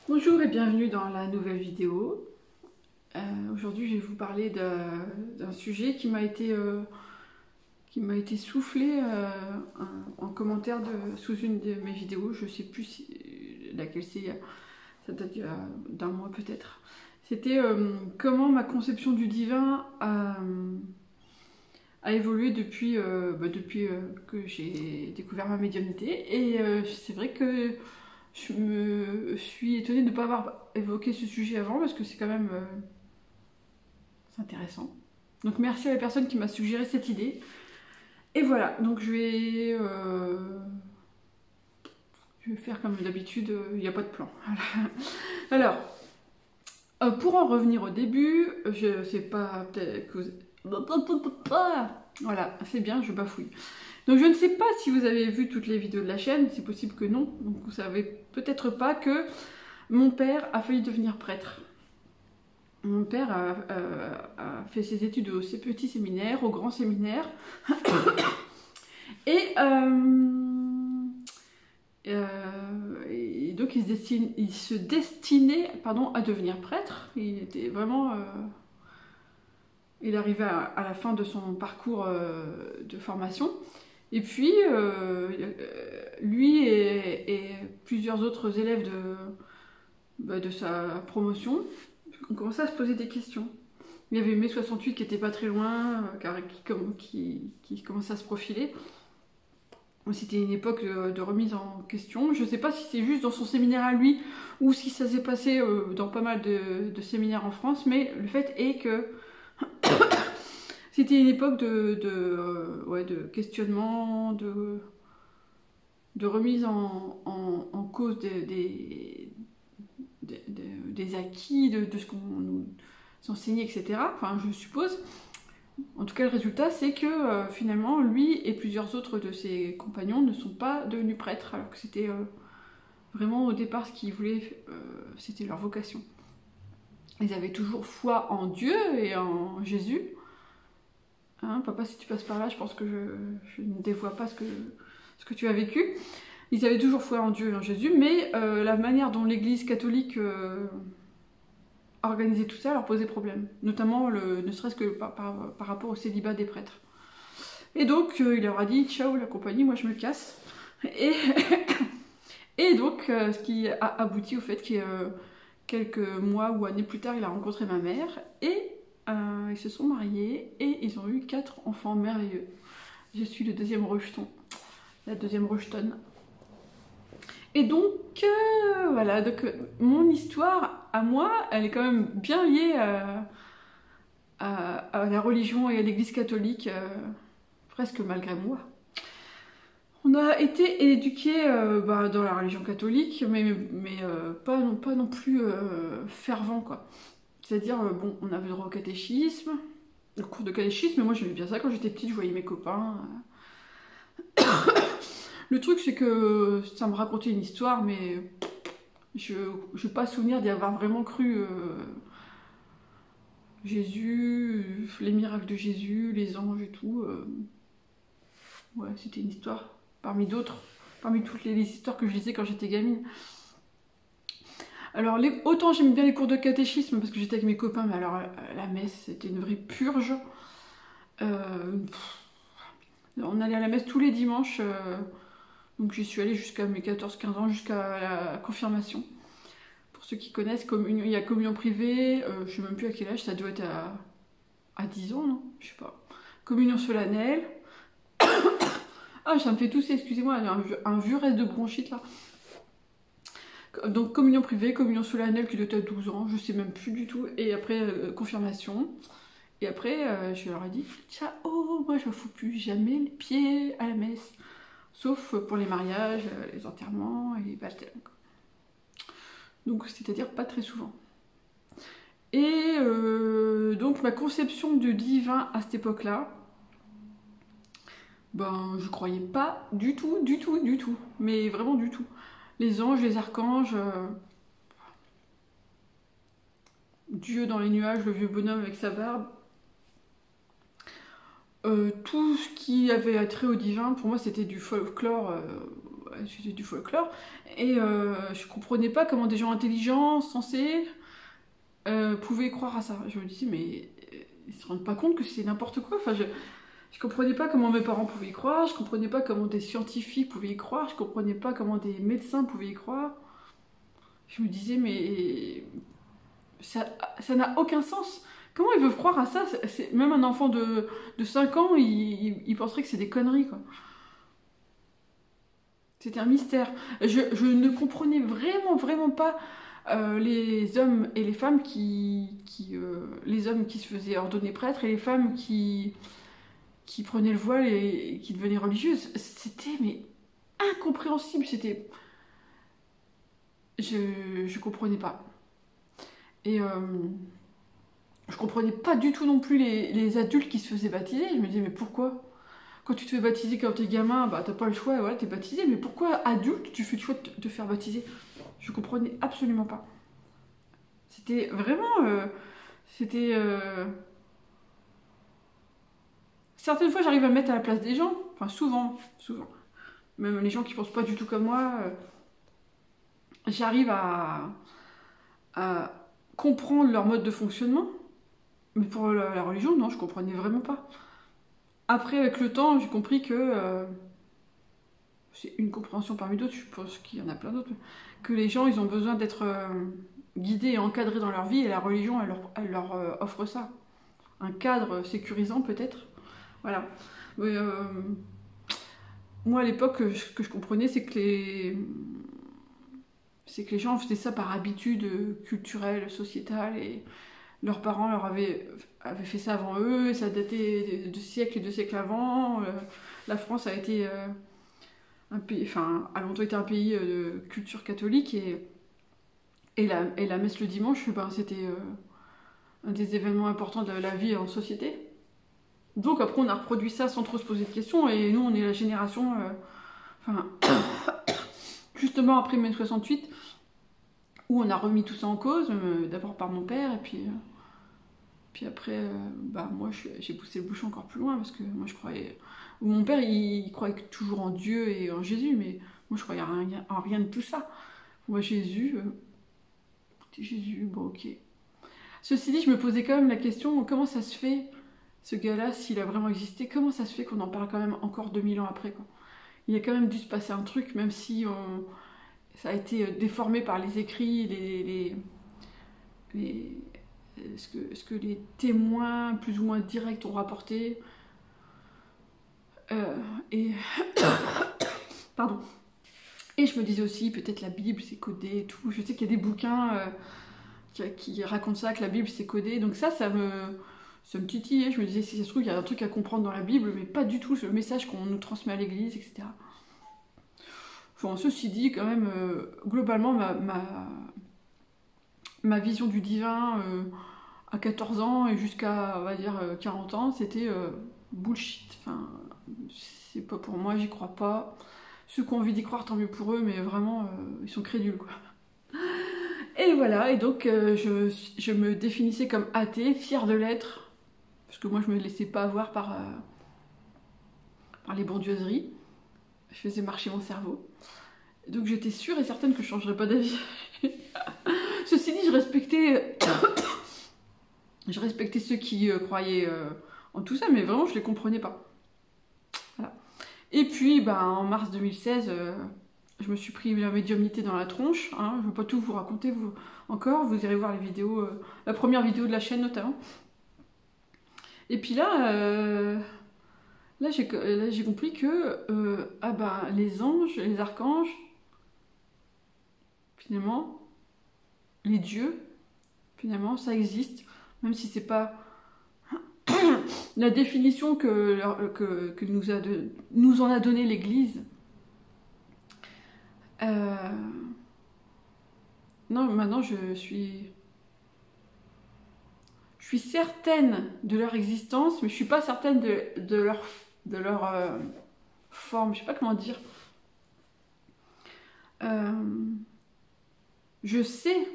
Bonjour et bienvenue dans la nouvelle vidéo. Aujourd'hui, je vais vous parler d'un sujet qui m'a été soufflé en commentaire sous une de mes vidéos. Je ne sais plus laquelle c'est, ça date d'un mois peut-être. C'était comment ma conception du divin a évolué depuis que j'ai découvert ma médiumnité. Et c'est vrai que je me suis étonnée de ne pas avoir évoqué ce sujet avant parce que c'est quand même c'est intéressant. Donc merci à la personne qui m'a suggéré cette idée. Et voilà, donc je vais faire comme d'habitude, il n'y a pas de plan. Voilà. Alors, pour en revenir au début, je sais pas, peut-être que voilà, c'est bien, je bafouille. Donc je ne sais pas si vous avez vu toutes les vidéos de la chaîne, c'est possible que non. Donc vous savez peut-être pas que mon père a failli devenir prêtre. Mon père a fait ses études au petit séminaire, au grand séminaire. Et donc il se destinait à devenir prêtre. Il était vraiment... il arrivait à la fin de son parcours de formation. Et puis, lui et plusieurs autres élèves de sa promotion ont commencé à se poser des questions. Il y avait mai 68 qui était pas très loin, qui commençait à se profiler. C'était une époque de remise en question. Je ne sais pas si c'est juste dans son séminaire à lui ou si ça s'est passé dans pas mal de séminaires en France, mais le fait est que c'était une époque de questionnement, de remise en cause des acquis, de ce qu'on nous enseignait, etc. Enfin, je suppose. En tout cas, le résultat, c'est que finalement, lui et plusieurs autres de ses compagnons ne sont pas devenus prêtres, alors que c'était vraiment au départ ce qu'ils voulaient, c'était leur vocation. Ils avaient toujours foi en Dieu et en Jésus. Hein, papa, si tu passes par là, je pense que je ne dévoie pas ce que tu as vécu. Ils avaient toujours foi en Dieu et en Jésus, mais la manière dont l'Église catholique organisait tout ça leur posait problème. Notamment, ne serait-ce que par rapport au célibat des prêtres. Et donc, il leur a dit « Ciao la compagnie, moi je me casse ». Et donc, ce qui a abouti au fait que quelques mois ou années plus tard, il a rencontré ma mère et ils se sont mariés et ils ont eu 4 enfants merveilleux. Je suis le deuxième rejeton, la deuxième rejetonne. Et donc, voilà, donc mon histoire à moi, elle est quand même bien liée à la religion et à l'église catholique, presque malgré moi. On a été éduqués dans la religion catholique, mais pas non plus fervent, quoi. C'est-à-dire, bon, on avait le droit au catéchisme, le cours de catéchisme, mais moi j'aimais bien ça quand j'étais petite, je voyais mes copains. Le truc, c'est que ça me racontait une histoire, mais je n'ai pas souvenir d'y avoir vraiment cru Jésus, les miracles de Jésus, les anges et tout. Ouais, c'était une histoire parmi d'autres, parmi toutes les histoires que je lisais quand j'étais gamine. Alors, autant j'aime bien les cours de catéchisme parce que j'étais avec mes copains, mais alors la messe, c'était une vraie purge. On allait à la messe tous les dimanches, donc j'y suis allée jusqu'à mes 14-15 ans, jusqu'à la confirmation. Pour ceux qui connaissent, il y a communion privée, je sais même plus à quel âge, ça doit être à 10 ans, non? Je sais pas. Communion solennelle. Ah, ça me fait tousser, excusez-moi, un vieux reste de bronchite là. Donc communion privée, communion solennelle qui doit être à 12 ans, je sais même plus du tout. Et après, confirmation. Et après, je leur ai dit, ciao, moi je ne fous plus jamais les pieds à la messe. Sauf pour les mariages, les enterrements et les baptêmes. Donc c'est-à-dire pas très souvent. Et donc ma conception du divin à cette époque-là, ben je croyais pas du tout. Mais vraiment du tout. Les anges, les archanges, Dieu dans les nuages, le vieux bonhomme avec sa barbe. Tout ce qui avait attrait au divin, pour moi c'était du folklore c'était du folklore, et je comprenais pas comment des gens intelligents, sensés, pouvaient croire à ça. Je me disais, mais ils se rendent pas compte que c'est n'importe quoi. Enfin, je comprenais pas comment mes parents pouvaient y croire, je comprenais pas comment des scientifiques pouvaient y croire, je comprenais pas comment des médecins pouvaient y croire. Je me disais, mais ça n'a aucun sens. Comment ils peuvent croire à ça? Même un enfant de 5 ans, il penserait que c'est des conneries, quoi. C'était un mystère. Je ne comprenais vraiment pas les hommes et les femmes les hommes qui se faisaient ordonner prêtres et les femmes qui prenaient le voile et qui devenaient religieuses. C'était mais incompréhensible. Je comprenais pas. Et je comprenais pas du tout non plus les adultes qui se faisaient baptiser. Je me disais, mais pourquoi? Quand tu te fais baptiser quand t'es gamin, bah t'as pas le choix, voilà, t'es baptisé. Mais pourquoi adulte, tu fais le choix de te faire baptiser? Je comprenais absolument pas. C'était vraiment... c'était... Certaines fois, j'arrive à me mettre à la place des gens. Enfin, souvent. Même les gens qui pensent pas du tout comme moi. J'arrive à comprendre leur mode de fonctionnement. Mais pour la religion, non, je comprenais vraiment pas. Après, avec le temps, j'ai compris que... c'est une compréhension parmi d'autres, je pense qu'il y en a plein d'autres. Que les gens, ils ont besoin d'être guidés et encadrés dans leur vie, et la religion, elle leur offre ça. Un cadre sécurisant, peut-être. Voilà. Mais, moi, à l'époque, ce que je comprenais, c'est que les gens faisaient ça par habitude culturelle, sociétale, et leurs parents leur avaient fait ça avant eux, et ça datait de siècles et de siècles avant. La France a été un pays, enfin, a longtemps été un pays de culture catholique, et la messe le dimanche, ben, c'était un des événements importants de la vie en société. Donc après, on a reproduit ça sans trop se poser de questions, et nous, on est la génération, enfin, justement après mai 68, où on a remis tout ça en cause, d'abord par mon père, et puis après, bah, moi, j'ai poussé le bouchon encore plus loin, parce que moi, je croyais... Mon père, il croyait toujours en Dieu et en Jésus, mais moi, je croyais en rien de tout ça. Moi, Jésus, bon, ok. Ceci dit, je me posais quand même la question, comment ça se fait, ce gars-là, s'il a vraiment existé, comment ça se fait qu'on en parle quand même encore 2000 ans après, quoi. Il a quand même dû se passer un truc, même si ça a été déformé par les écrits, ce que les témoins plus ou moins directs ont rapporté. Et pardon. Et je me disais aussi, peut-être la Bible c'est codé et tout. Je sais qu'il y a des bouquins qui racontent ça, que la Bible c'est codé. Donc ça me titillait. Je me disais, si ça se trouve, il y a un truc à comprendre dans la Bible, mais pas du tout le message qu'on nous transmet à l'église, etc. Enfin, ceci dit, quand même, globalement, ma vision du divin à 14 ans et jusqu'à, on va dire, 40 ans, c'était bullshit. Enfin, c'est pas pour moi, j'y crois pas. Ceux qui ont envie d'y croire, tant mieux pour eux, mais vraiment, ils sont crédules, quoi. Et voilà, et donc je me définissais comme athée, fière de l'être, parce que moi je me laissais pas avoir par les bondieuseries. Je faisais marcher mon cerveau. Donc j'étais sûre et certaine que je changerais pas d'avis. Ceci dit, je respectais ceux qui croyaient en tout ça, mais vraiment je les comprenais pas. Voilà. Et puis, bah, en mars 2016, je me suis pris la médiumnité dans la tronche. Hein. Je ne veux pas tout vous raconter encore. Vous irez voir les vidéos, la première vidéo de la chaîne notamment. Et puis là j'ai compris que les anges, les archanges, finalement, les dieux, finalement, ça existe, même si c'est pas la définition que nous en a donné l'Église. Non, maintenant je suis certaine de leur existence, mais je suis pas certaine de leur forme. Je sais pas comment dire. Je sais,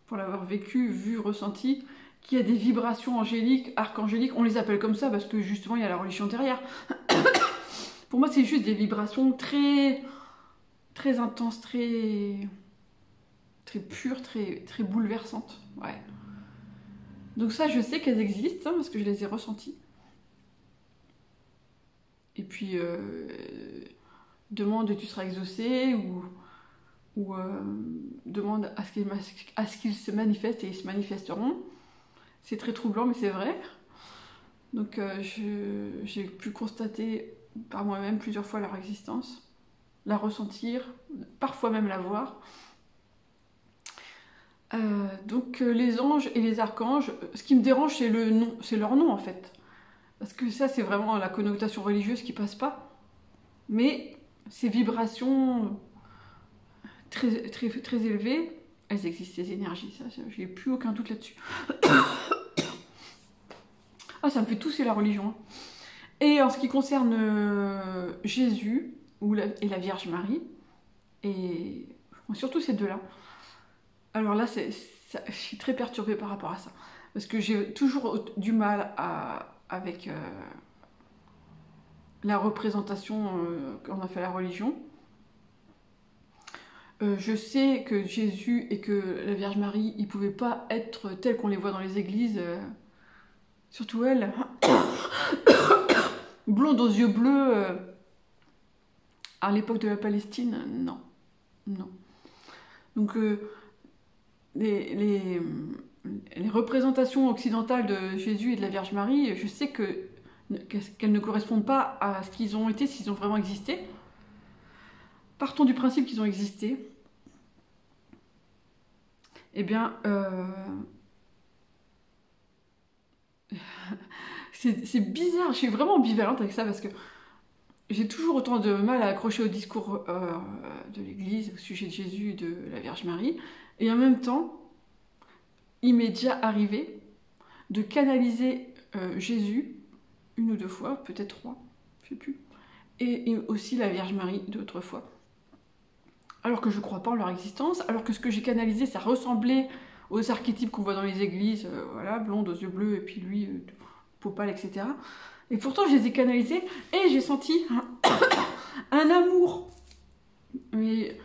pour l'avoir vécu, vu, ressenti, qu'il y a des vibrations angéliques, archangéliques, on les appelle comme ça parce que justement il y a la religion derrière. Pour moi, c'est juste des vibrations très très intense, très pure, très bouleversante. Ouais. Donc ça, je sais qu'elles existent, hein, parce que je les ai ressenties. Et puis, demande tu seras exaucé, ou demande à ce qu'ils se manifestent, et ils se manifesteront. C'est très troublant, mais c'est vrai. Donc j'ai pu constater par moi-même plusieurs fois leur existence, la ressentir, parfois même la voir. Donc les anges et les archanges, ce qui me dérange, c'est le nom, c'est leur nom en fait. Parce que ça, c'est vraiment la connotation religieuse qui passe pas. Mais ces vibrations très élevées, elles existent, ces énergies, ça, j'ai plus aucun doute là-dessus. Ah, ça me fait tousser la religion. Hein. Et en ce qui concerne Jésus et la Vierge Marie, et surtout ces deux-là, alors là, je suis très perturbée par rapport à ça. Parce que j'ai toujours du mal avec la représentation qu'on a fait à la religion. Je sais que Jésus et que la Vierge Marie, ils ne pouvaient pas être tels qu'on les voit dans les églises. Surtout elle, blonde aux yeux bleus, à l'époque de la Palestine, non. Non. Donc, les représentations occidentales de Jésus et de la Vierge Marie, je sais qu'elles ne correspondent pas à ce qu'ils ont été, s'ils ont vraiment existé. Partons du principe qu'ils ont existé. Eh bien, c'est bizarre, je suis vraiment ambivalente avec ça parce que j'ai toujours autant de mal à accrocher au discours de l'Église au sujet de Jésus et de la Vierge Marie. Et en même temps, il m'est déjà arrivé de canaliser Jésus une ou deux fois, peut-être trois, je sais plus, et aussi la Vierge Marie d'autres fois. Alors que je ne crois pas en leur existence, alors que ce que j'ai canalisé, ça ressemblait aux archétypes qu'on voit dans les églises, voilà, blonde aux yeux bleus, et puis lui, peau pâle, etc. Et pourtant, je les ai canalisés, et j'ai senti un amour. Mais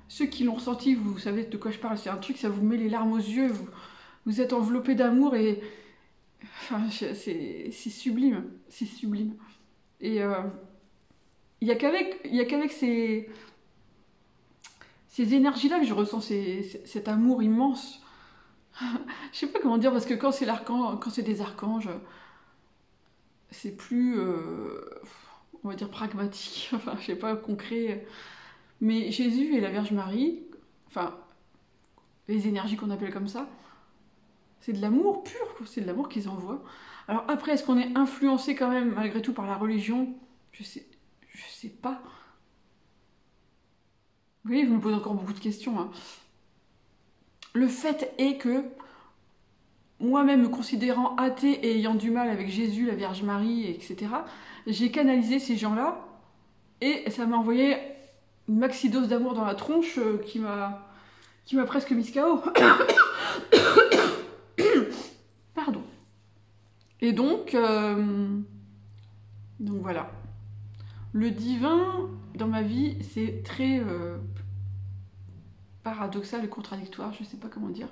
ceux qui l'ont ressenti, vous savez de quoi je parle, c'est un truc, ça vous met les larmes aux yeux, vous êtes enveloppé d'amour, et enfin, c'est sublime, c'est sublime. Et il n'y a qu'avec ces énergies-là que je ressens cet amour immense. Je sais pas comment dire, parce que quand c'est des archanges, c'est plus, on va dire, pragmatique, enfin, je sais pas, concret. Mais Jésus et la Vierge Marie, enfin, les énergies qu'on appelle comme ça, c'est de l'amour pur, c'est de l'amour qu'ils envoient. Alors après, est-ce qu'on est influencé quand même, malgré tout, par la religion? Je sais pas. Vous voyez, vous me posez encore beaucoup de questions. Hein. Le fait est que, moi-même me considérant athée et ayant du mal avec Jésus, la Vierge Marie, etc., j'ai canalisé ces gens-là et ça m'a envoyé une maxi-dose d'amour dans la tronche qui m'a presque mis KO. Pardon. Et donc voilà. Le divin, dans ma vie, c'est très paradoxal et contradictoire, je sais pas comment dire.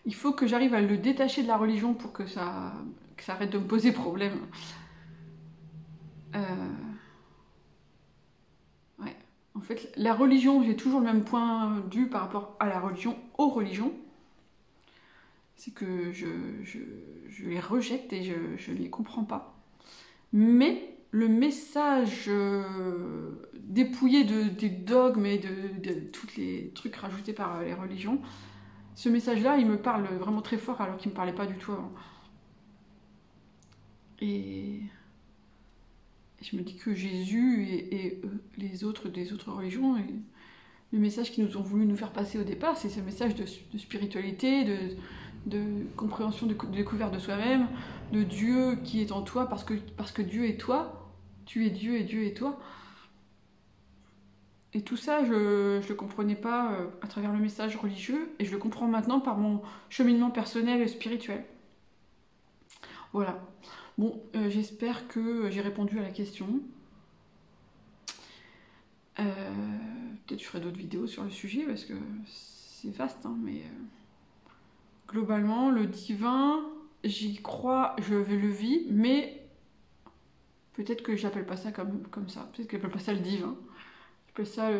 Il faut que j'arrive à le détacher de la religion pour que ça arrête de me poser problème. Ouais. En fait, la religion, j'ai toujours le même point de vue par rapport à la religion, aux religions. C'est que je les rejette et je ne les comprends pas. Mais le message dépouillé des dogmes et de tous les trucs rajoutés par les religions, ce message-là, il me parle vraiment très fort alors qu'il ne me parlait pas du tout avant. Et je me dis que Jésus et les autres des autres religions, et le message qu'ils nous ont voulu nous faire passer au départ, c'est ce message de spiritualité, de compréhension, de découverte de soi-même, de Dieu qui est en toi parce que Dieu est toi, tu es Dieu et Dieu est toi. Et tout ça, je ne le comprenais pas à travers le message religieux, et je le comprends maintenant par mon cheminement personnel et spirituel. Voilà. Bon, j'espère que j'ai répondu à la question. Peut-être je ferai d'autres vidéos sur le sujet parce que c'est vaste, hein, mais globalement, le divin, j'y crois, je le vis, mais peut-être que j'appelle pas ça comme ça. Peut-être que j'appelle pas ça le divin. J'appelle ça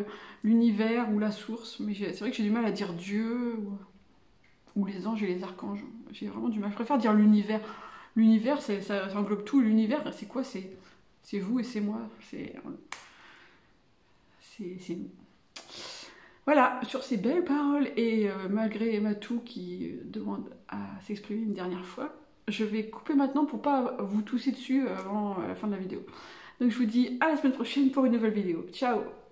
l'univers ou la source, mais c'est vrai que j'ai du mal à dire Dieu ou les anges et les archanges. J'ai vraiment du mal. Je préfère dire l'univers. L'univers, ça englobe tout. L'univers, c'est quoi? C'est vous et c'est moi. C'est nous. Voilà, sur ces belles paroles, et malgré Matou qui demande à s'exprimer une dernière fois, je vais couper maintenant pour pas vous tousser dessus avant la fin de la vidéo. Donc je vous dis à la semaine prochaine pour une nouvelle vidéo. Ciao!